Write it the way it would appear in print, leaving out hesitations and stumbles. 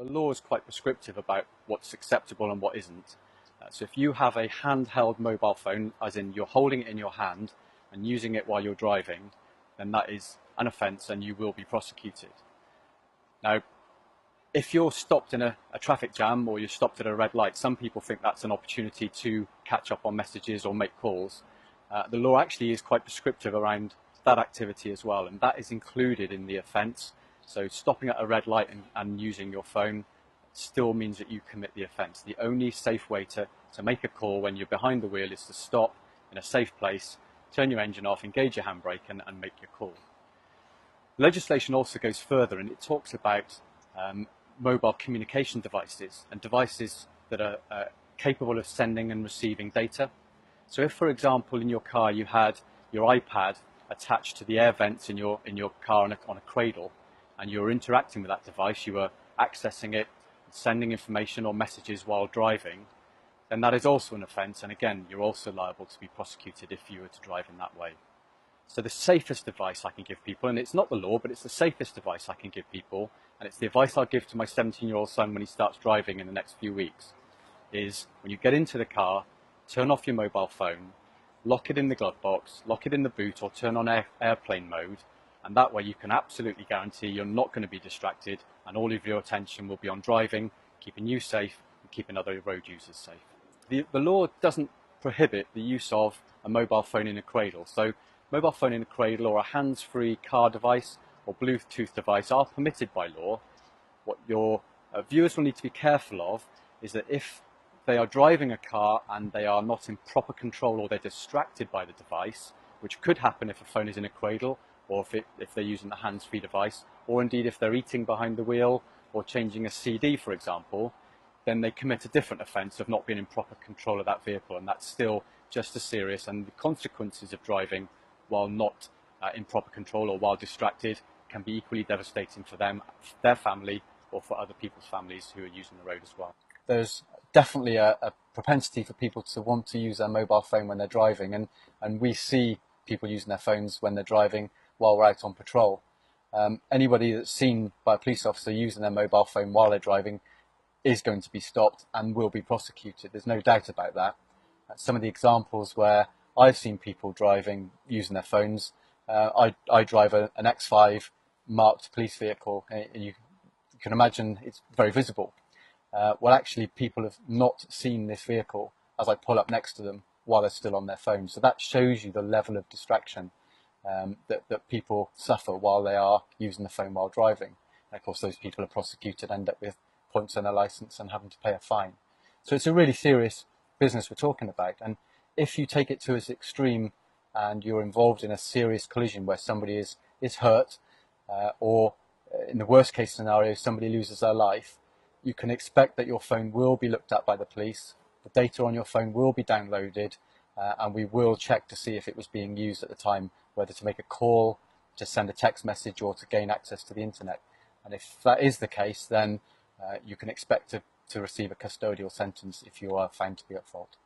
The law is quite prescriptive about what's acceptable and what isn't. So if you have a handheld mobile phone, as in you're holding it in your hand and using it while you're driving, then that is an offence and you will be prosecuted. Now, if you're stopped in a traffic jam or you're stopped at a red light, some people think that's an opportunity to catch up on messages or make calls. The law actually is quite prescriptive around that activity as well, and that is included in the offence. So stopping at a red light and using your phone still means that you commit the offence. The only safe way to make a call when you're behind the wheel is to stop in a safe place, turn your engine off, engage your handbrake and make your call. Legislation also goes further, and it talks about mobile communication devices and devices that are capable of sending and receiving data. So if, for example, in your car you had your iPad attached to the air vents in your car on a cradle, and you were interacting with that device, you were accessing it, sending information or messages while driving, then that is also an offence, and again, you're also liable to be prosecuted if you were to drive in that way. So the safest advice I can give people, and it's not the law, but it's the safest advice I can give people, and it's the advice I'll give to my 17-year-old son when he starts driving in the next few weeks, is when you get into the car, turn off your mobile phone, lock it in the glove box, lock it in the boot, or turn on airplane mode, and that way you can absolutely guarantee you're not going to be distracted and all of your attention will be on driving, keeping you safe and keeping other road users safe. The law doesn't prohibit the use of a mobile phone in a cradle. So mobile phone in a cradle or a hands-free car device or Bluetooth device are permitted by law. What your viewers will need to be careful of is that if they are driving a car and they are not in proper control or they're distracted by the device, which could happen if a phone is in a cradle or if they're using the hands-free device, or indeed if they're eating behind the wheel or changing a CD, for example, then they commit a different offence of not being in proper control of that vehicle, and that's still just as serious, and the consequences of driving while not in proper control or while distracted can be equally devastating for them, their family, or for other people's families who are using the road as well. There's definitely a propensity for people to want to use their mobile phone when they're driving, and we see people using their phones when they're driving while we're out on patrol. Anybody that's seen by a police officer using their mobile phone while they're driving is going to be stopped and will be prosecuted. There's no doubt about that. Some of the examples where I've seen people driving using their phones, I drive an X5 marked police vehicle, and you can imagine it's very visible. Well, actually, people have not seen this vehicle as I pull up next to them while they're still on their phone. So that shows you the level of distraction that people suffer while they are using the phone while driving. And of course, those people are prosecuted, end up with points on their licence and having to pay a fine. So it's a really serious business we're talking about. And if you take it to its extreme and you're involved in a serious collision where somebody is hurt, or in the worst case scenario, somebody loses their life, you can expect that your phone will be looked at by the police, the data on your phone will be downloaded, and we will check to see if it was being used at the time, whether to make a call, to send a text message, or to gain access to the internet. And if that is the case, then you can expect to receive a custodial sentence if you are found to be at fault.